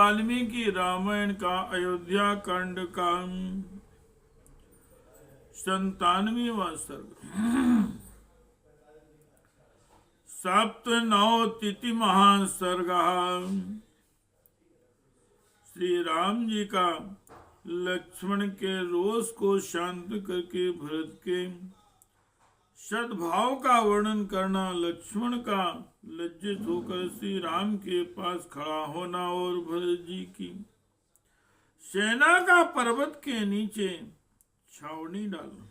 वाल्मीकि रामायण का अयोध्या कांड का 97वां सर्ग। सप्तनवतिथि महासर्गः। श्री राम जी का लक्ष्मण के रोष को शांत करके भरत के सद्भाव का वर्णन करना, लक्ष्मण का लज्जित होकर श्री राम के पास खड़ा होना और भरत जी की सेना का पर्वत के नीचे छावनी डालना।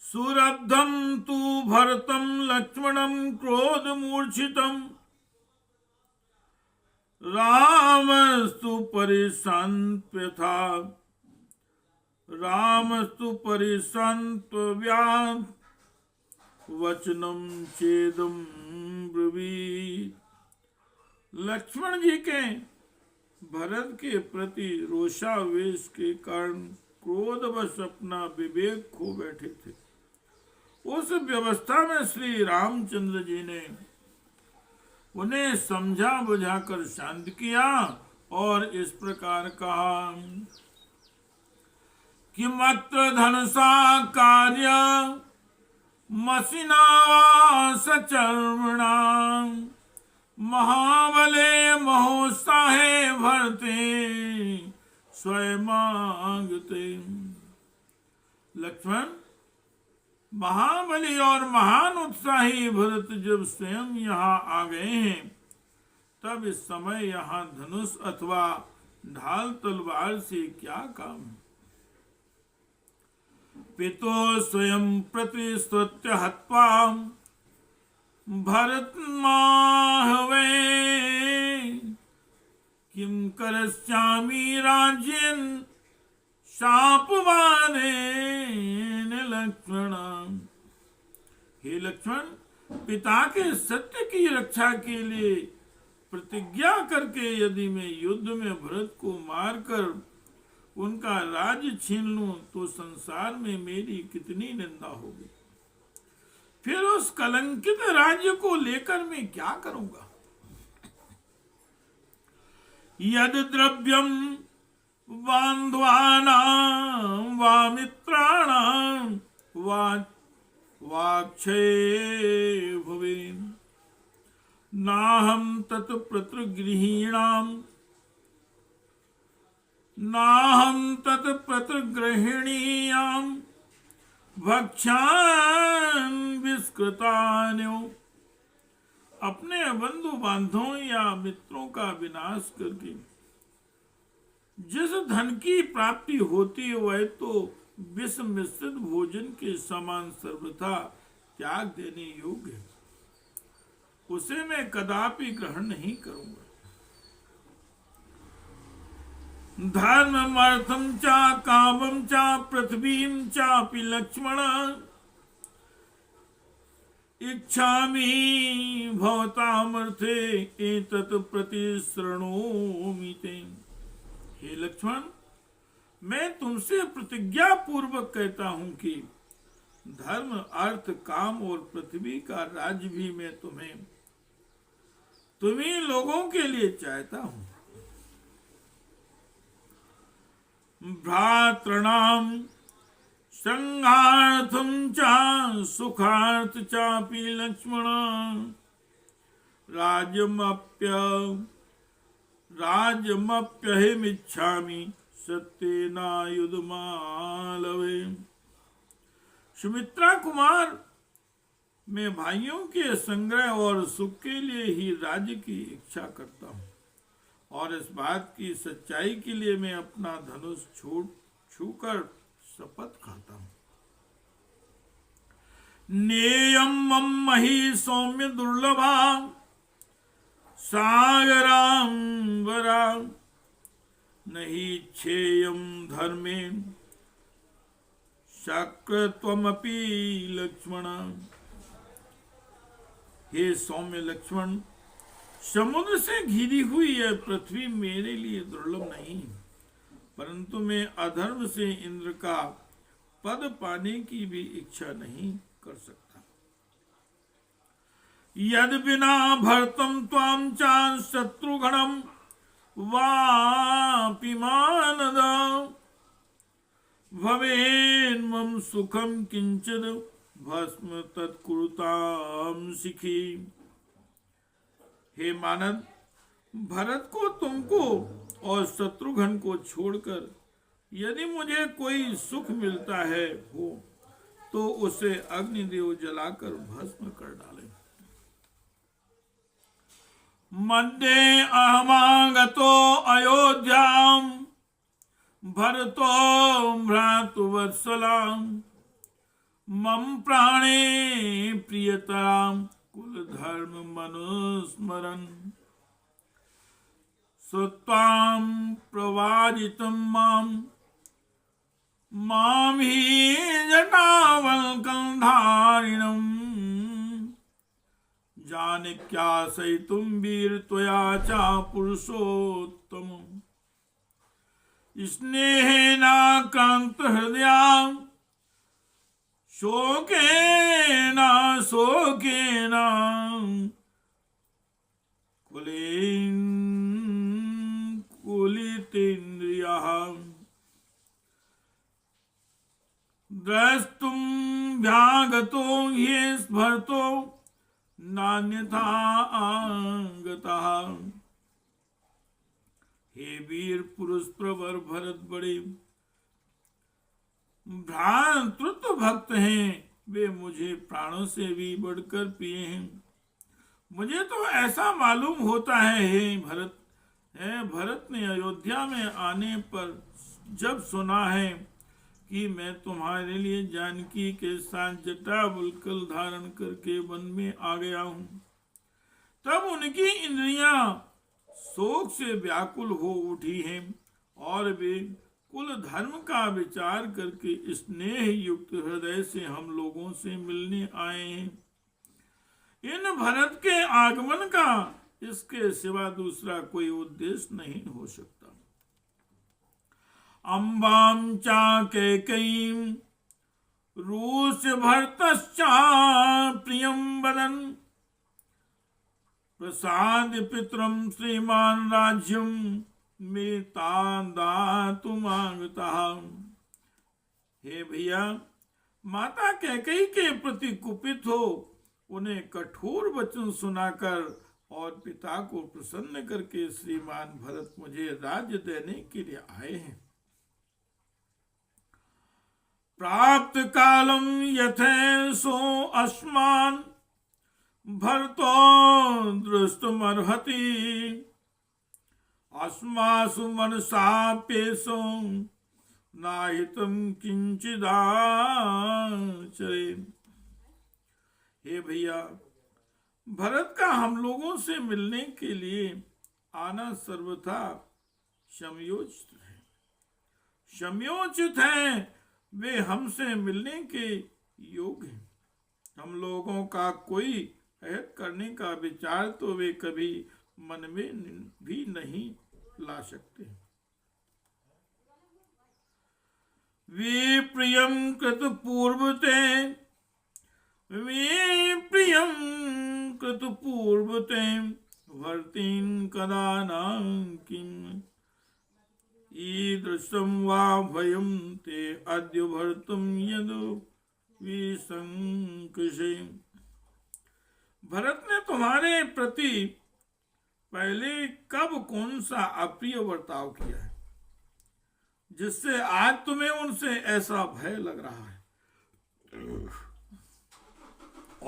सुरब्धम तु भरतम लक्ष्मणम क्रोध मूर्छितम रामस्तु परिशांत्यथा रामस्तु परिशांत्यव्यात् वचनम चेदम ब्रवीत्। लक्ष्मण जी के भरत के प्रति रोषावेश के कारण क्रोधवश अपना विवेक खो बैठे थे। उस व्यवस्था में श्री रामचंद्र जी ने उन्हें समझा बुझाकर शांत किया और इस प्रकार कहा कि मत्र धनसा कार्य मसिना सचर्वणा महाबले महोत्साहे भरते स्वयमागते। लक्ष्मण, महाबली और महान उत्साही भरत जब स्वयं यहाँ आ गए हैं, तब इस समय यहाँ धनुष अथवा ढाल तलवार से क्या काम है। पितो स्वयं प्रतिस्तुत्य हत्वा भरत माहवे किम करस्यामि राज्यं शापवाने लक्ष्मण। हे लक्ष्मण, पिता के सत्य की रक्षा के लिए प्रतिज्ञा करके यदि मैं युद्ध में भरत को मारकर उनका राज्य छीन लूं तो संसार में मेरी कितनी निंदा होगी। फिर उस कलंकित राज्य को लेकर मैं क्या करूंगा। यद द्रव्यम बांधवानां वा मित्राणां वाक्षये भवेन् नाहं तत्प्रतिगृहीणां भक्ष्यान् विस्कृतान्यो। अपने बंधु बांधवों या मित्रों का विनाश करके जिस धन की प्राप्ति होती है वह तो विष मिश्रित भोजन के समान सर्वथा त्याग देने योग्य है, उसे मैं कदापि ग्रहण नहीं करूंगा। धर्ममर्थं च कामं च पृथ्वीं चापि लक्ष्मण इच्छामि भवतामर्थे एतत् प्रतिशृणोमि ते। हे लक्ष्मण, मैं तुमसे प्रतिज्ञा पूर्वक कहता हूं कि धर्म, अर्थ, काम और पृथ्वी का राज्य भी मैं तुम्हीं लोगों के लिए चाहता हूं। भ्रातॄणां संहार्थं च सुखार्थ चापि लक्ष्मण राज्यमप्यहमिच्छामि सत्येनायुधमालवे। सुमित्रा कुमार, मैं भाइयों के संग्रह और सुख के लिए ही राज्य की इच्छा करता हूँ और इस बात की सच्चाई के लिए मैं अपना धनुष छूकर शपथ खाता हूँ। नेयं मम मही सौम्य दुर्लभा सागरांबरा नहीं क्षेयं धर्मेण शक्रत्वमपि लक्ष्मण। हे सौम्य लक्ष्मण, समुद्र से घिरी हुई यह पृथ्वी मेरे लिए दुर्लभ नहीं, परंतु मैं अधर्म से इंद्र का पद पाने की भी इच्छा नहीं कर सकता। यद बिना भरतम त्वाम चा शत्रुघ्नम वापि मानद भवेन्मम सुखम किंचिद भस्म तत्कुरुताम सिखी। हे मानद, भरत को, तुमको और शत्रुघ्न को छोड़कर यदि मुझे कोई सुख मिलता है हो तो उसे अग्निदेव जलाकर भस्म कर डाले। मध्य अहमागतो अयोध्याम भरतो भ्रातुवत्सलाम मम प्राणे प्रियतराम कुल धर्म मनुस्मरन् सुत्वां प्रवाजितं मां हि जटावल्कलधारिणम् जाने क्या सहितुं वीर त्वया चा पुरुषोत्तम स्नेहेनाक्रांत हृदया शोकेन शोकेन कुलितेन्द्रियः द्रष्टुं व्यागतो ये स्फर्तो नान्यथा आगतः। हे वीर पुरुष प्रवर भरत बड़े भ्रातृत्व भक्त हैं, वे मुझे प्राणों से भी बढ़कर प्रिय हैं। मुझे तो ऐसा मालूम होता है हे भरत ने अयोध्या में आने पर जब सुना है कि मैं तुम्हारे लिए जानकी के साथ जटावल्कल धारण करके वन में आ गया हूँ, तब उनकी इंद्रियां शोक से व्याकुल हो उठी हैं और वे कुल धर्म का विचार करके स्नेह युक्त हृदय से हम लोगों से मिलने आए हैं। इन भरत के आगमन का इसके सिवा दूसरा कोई उद्देश्य नहीं हो सकता। अम्बाम चा कैकयीं रूस भरतश्चा प्रियं वदन् प्रसाद पितरं श्रीमान राज्यं में दातु मांगता। हे भैया, माता कैकेयी के प्रति कुपित हो उन्हें कठोर वचन सुनाकर और पिता को प्रसन्न करके श्रीमान भरत मुझे राज्य देने के लिए आए हैं। प्राप्त कालम यथेसो अस्मान भरतो दृष्टुमर्हति अस्मासु मनसाप्येषु नाहितं किंचिदाचरे। हे भैया, भरत का हम लोगों से मिलने के लिए आना सर्वथा समयोचित है। वे हमसे मिलने के योग्य हैं। हम लोगों का कोई अहित करने का विचार तो वे कभी मन में भी नहीं ला सकते। वे प्रियम कृत पूर्वते भर्तिं कदा न किम् ईदृशं वा भयं ते अद्य भर्तुं यद् विसंकृषे। भरत ने तुम्हारे प्रति पहले कब कौन सा अप्रिय बर्ताव किया है जिससे आज तुम्हें उनसे ऐसा भय लग रहा है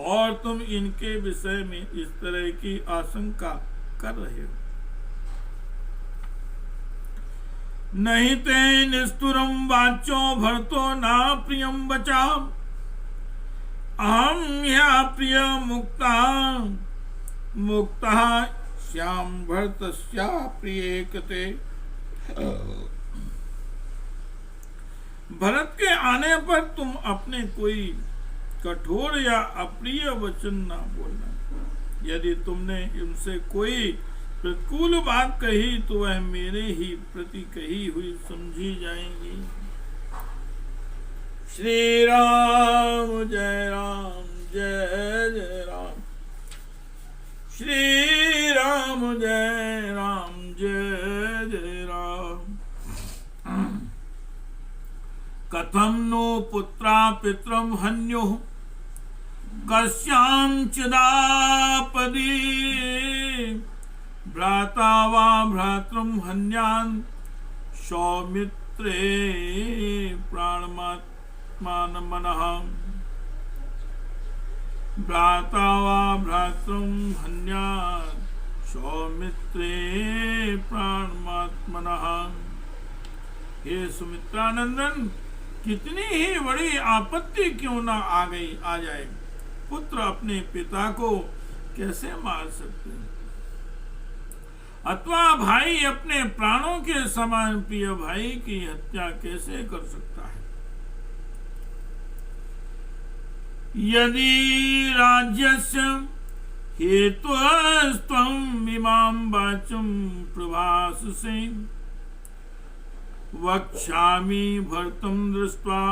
और तुम इनके विषय में इस तरह की आशंका कर रहे हो। नहीं ते निस्तुरम वाचो भरतो ना प्रियम बचा अहम या प्रिय मुक्ता श्याम भरतस्या प्रिय कृते। भरत के आने पर तुम अपने कोई कठोर या अप्रिय वचन न बोलना। यदि तुमने उनसे कोई प्रतिकूल बात कही तो वह मेरे ही प्रति कही हुई समझी जाएंगी। श्री राम जय जय राम। श्री राम जय राम जय जय राम। कथम नो पुत्रा पितरम हन्यो कस्यांचिदापदी भ्राता वा भ्रातरम हन्यान् सौमित्रे प्राणमात्मान मनः। भ्राता वा भ्रातरम हन्यान् सौमित्रे प्राणमात्मनः। हे सुमित्रानंदन, कितनी ही बड़ी आपत्ति क्यों ना आ जाए, पुत्र अपने पिता को कैसे मार सकते हैं, अथवा भाई अपने प्राणों के समान प्रिय भाई की हत्या कैसे कर सकता है। यदि राज्यस्य हेतुस्त्वं इमां वाचं प्रभाससे वक्ष्यामि भर्तुं दृष्ट्वा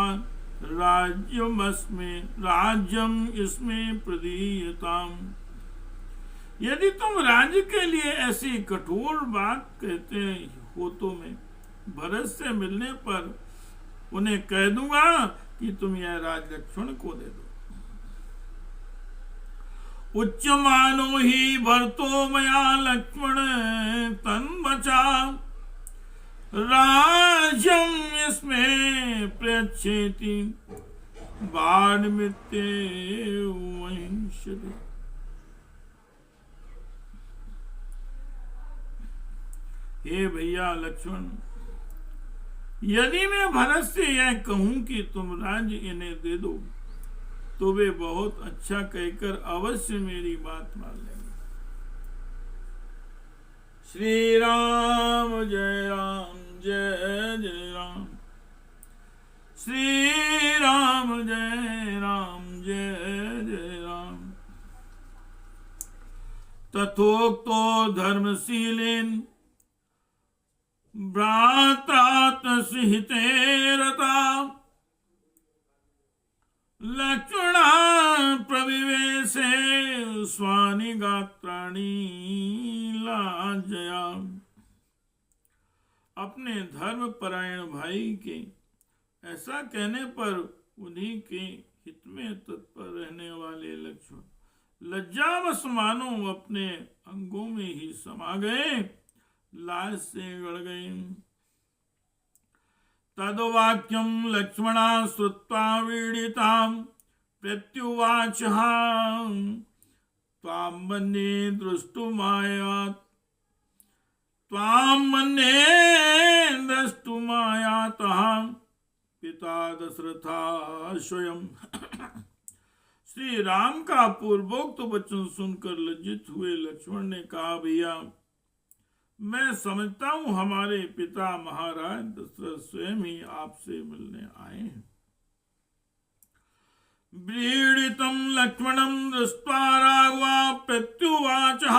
राज्यम इसमें प्रदीयताम्। यदि तुम राज्य के लिए ऐसी कठोर बात कहते हो तो मैं भरत से मिलने पर उन्हें कह दूंगा कि तुम यह राज लक्ष्मण को दे दो। उच्यमानो ही भरतो मया लक्ष्मण तन्वचा राज्यम इसमें प्रयच्छेति बाणमित्ते वहिंसते। हे भैया लक्ष्मण, यदि मैं भरत से यह कहूं कि तुम राज्य इन्हें दे दो तो वे बहुत अच्छा कहकर अवश्य मेरी बात मान लेंगे। श्री राम जय राम जय जय राम। श्री राम जय राम जय जय राम। तथोक्तो धर्मशीलेन भ्रात्रात्मसहिते रता लक्ष्मणा प्रविवेशे स्वानि गात्राणि लाजया। अपने धर्म परायण भाई के ऐसा कहने पर उन्हीं के हित में तत्पर रहने वाले लक्ष्मण लज्जावश मानो अपने अंगों में ही समा गए, लाज से गड़ गए। तद्वाक्यं लक्ष्मणा श्रुत्वा वीडितां प्रत्युवाचः त्वां मन्ये द्रष्टुमायातः पिता दशरथा स्वयं। श्री राम का पूर्वोक्त वचन सुनकर लज्जित हुए लक्ष्मण ने कहा, भैया मैं समझता हूं हमारे पिता महाराज दशरथ स्वयं ही आपसे मिलने आए हैं। व्रीडितं लक्ष्मणं दृष्ट्वा राघवा प्रत्युवाचः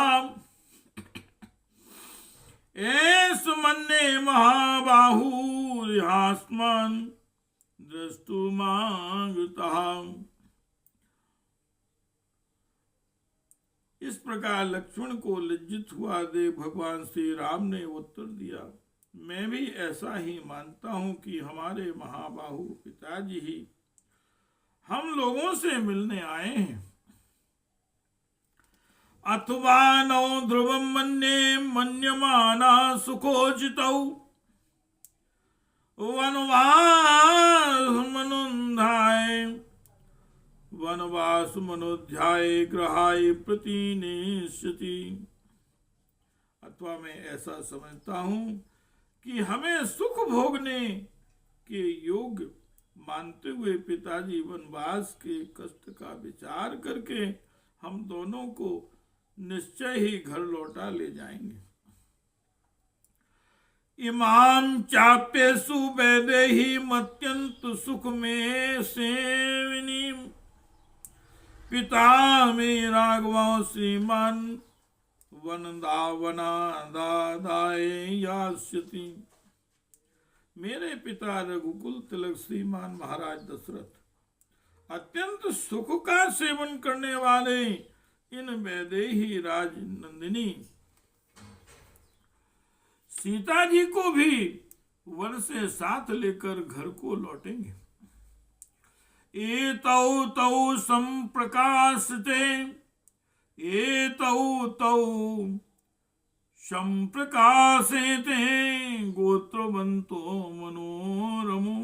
एष मन्ये महाबाहुर्हास्मान् द्रष्टुमागतः। इस प्रकार लक्ष्मण को लज्जित हुआ देख भगवान श्री राम ने उत्तर दिया, मैं भी ऐसा ही मानता हूं कि हमारे महाबाहु पिताजी ही हम लोगों से मिलने आए हैं। अथवा नौ ध्रुवं मन्ये मन्यमाना सुखोचितौ वनवास मनोध्याय ग्रहाय प्रतिनेष्यति। अथवा मैं ऐसा समझता हूं कि हमें सुख भोगने के योग्य मानते हुए पिताजी वनवास के कष्ट का विचार करके हम दोनों को निश्चय ही घर लौटा ले जाएंगे। इमाम चाप्येषु वैदेही मत्यंत सुख में सेविनी पिता में राघवा श्रीमान वनदावनादाय यास्यति। मेरे पिता रघुकुल तिलक श्रीमान महाराज दशरथ अत्यंत सुख का सेवन करने वाले इन वैदेही राजनंदिनी सीता जी को भी वन से साथ लेकर घर को लौटेंगे। एतौ तौ संप्रकाशते, एतौ तौ संप्रकाशेते गोत्रवन्तो मनोरमो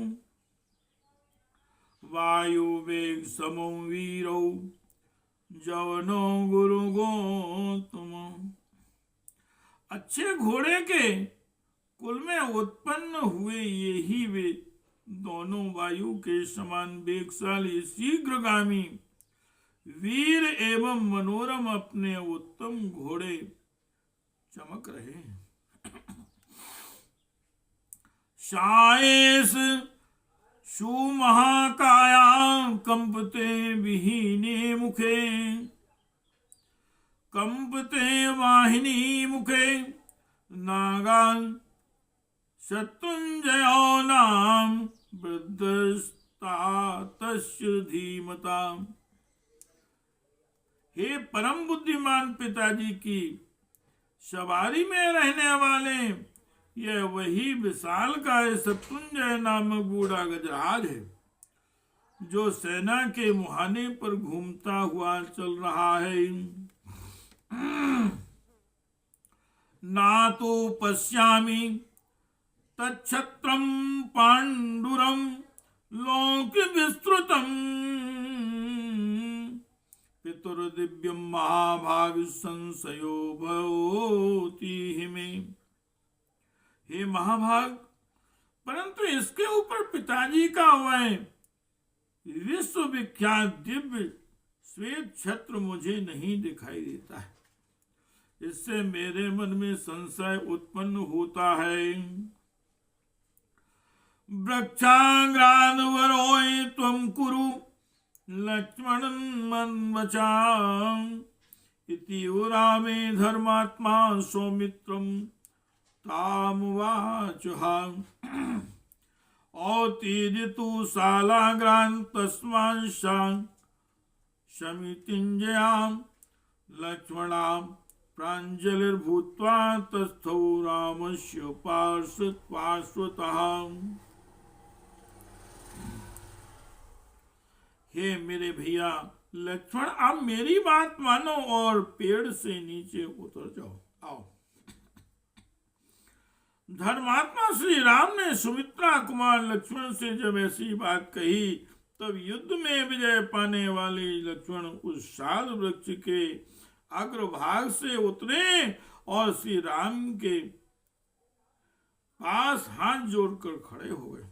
वायुवेग समो वीरौ जवनो गुरु गौतम। अच्छे घोड़े के कुल में उत्पन्न हुए यही वे दोनों वायु के समान वेगशाली शीघ्रगामी वीर एवं मनोरम अपने उत्तम घोड़े चमक रहे हैं। शायेस सुमहाकाया कंपते विहीने मुखे, कंपते वाहिनी मुखे नागान शत्रुंजयो नाम वृद्धस्तातस्य धीमता। हे परम बुद्धिमान पिताजी की सवारी में रहने वाले यह वही विशाल का शत्रुंजय नामक बूढ़ा गजराज है जो सेना के मुहाने पर घूमता हुआ चल रहा है। ना तो पश्यामि तच्छत्रम पांडुरम लोक विस्तृतम पितुर्दिव्यम महाभाग संशयो भवति हिमे। हे महाभाग, परंतु इसके ऊपर पिताजी का वह विश्वविख्यात दिव्य श्वेत छत्र मुझे नहीं दिखाई देता है। इससे मेरे मन में संशय उत्पन्न होता है। वृक्षाग्रान वरोय त्वं कुरु लक्ष्मणं मन्वचा इति रामे धर्मात्मा सौमित्रं तामुवाचः। औत्तीर्यतु शालाग्रान् तस्मात् शमितिञ्जयां लक्ष्मणां प्राञ्जलिर्भूत्वा तस्थौ रामस्य पार्श्वतः। हे मेरे भैया लक्ष्मण, आप मेरी बात मानो और पेड़ से नीचे उतर जाओ। आओ। धर्मात्मा श्री राम ने सुमित्रा कुमार लक्ष्मण से जब ऐसी बात कही तब युद्ध में विजय पाने वाले लक्ष्मण उस शाल वृक्ष के अग्रभाग से उतरे और श्री राम के पास हाथ जोड़कर खड़े हो गए।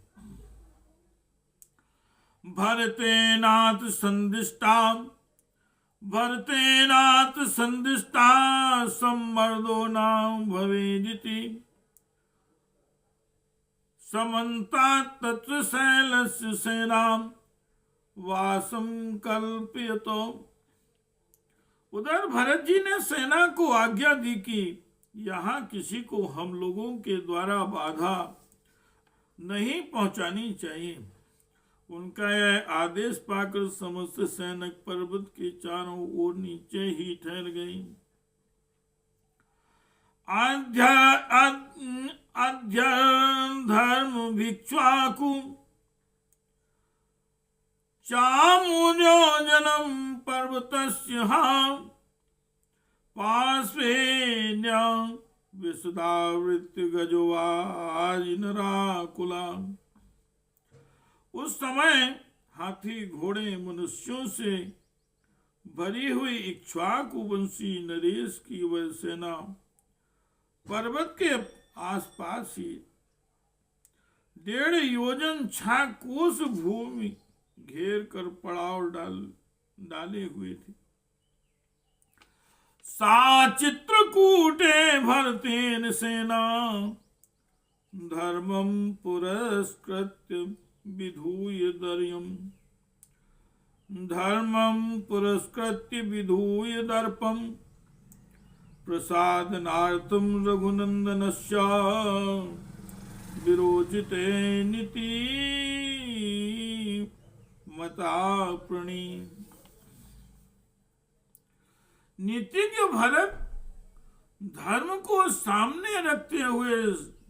भरतेनाथ संदिष्टा सम्मर्दो नाम भवेदिति समन्तात् तत्र शैलस्य सेनां वासं कल्पयतो। उधर भरत जी ने सेना को आज्ञा दी कि यहाँ किसी को हम लोगों के द्वारा बाधा नहीं पहुंचानी चाहिए। उनका यह आदेश पाकर समस्त सैनिक पर्वत के चारों ओर नीचे ही ठहर गई। आद्य धर्म भिक्ष्वाकु चामुजोजनम पर्वतस्य पार्श्वेन्य विशदावृत्ति गजवाजिनराकुला। उस समय हाथी घोड़े मनुष्यों से भरी हुई इक्ष्वाकु वंशी नरेश की वह सेना पर्वत के आसपास ही 1.5 योजन 6 कोस भूमि घेर कर पड़ाव डाले हुए थे। सा चित्रकूटे भरतेन सेना धर्मं पुरस्कृत्य विधूय दर्पं प्रसादनार्थं रघुनंदनस्य विरोचिते नीति मता प्रणि। नीतिज्ञ भरत धर्म को सामने रखते हुए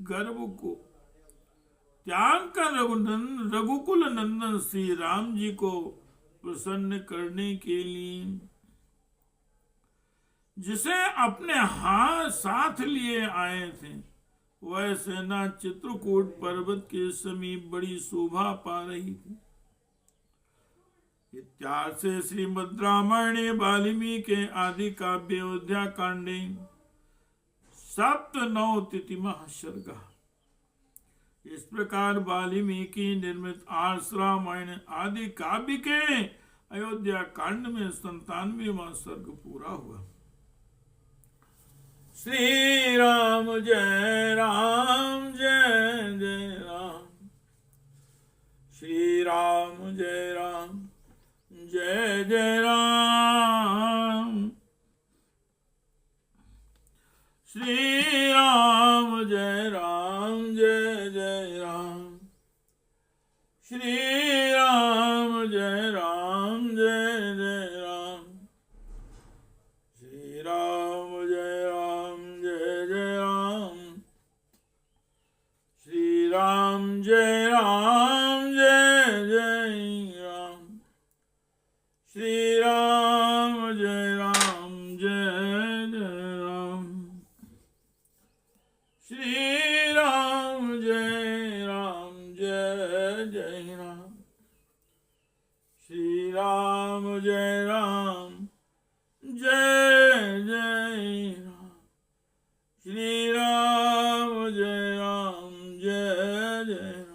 गर्व को त्याग कर रघुकुल नंदन श्री राम जी को प्रसन्न करने के लिए जिसे अपने हाथ साथ लिए आए थे वह सेना चित्रकूट पर्वत के समीप बड़ी शोभा पा रही थी। इत्यार्थ से श्रीमद् रामायणे वाल्मीकि के आदि काव्य अयोध्या कांडे सप्तनवतिथिमः सर्गः। इस प्रकार वाल्मीकि निर्मित आर्ष रामायण आदि काव्य के अयोध्या कांड में 97वां सर्ग पूरा हुआ। श्री राम जय राम जय जय राम, श्री राम जय राम जय जय राम, श्री राम जय राम जय जय राम, श्री राम जय राम जय जय राम, श्री राम जय राम जय जय राम, श्री राम जय राम जय जय राम, श्री राम जय राम जय जय राम, श्री राम जय राम जय जय राम, श्री राम जय राम जय जय राम, श्री राम जय राम जय जय राम।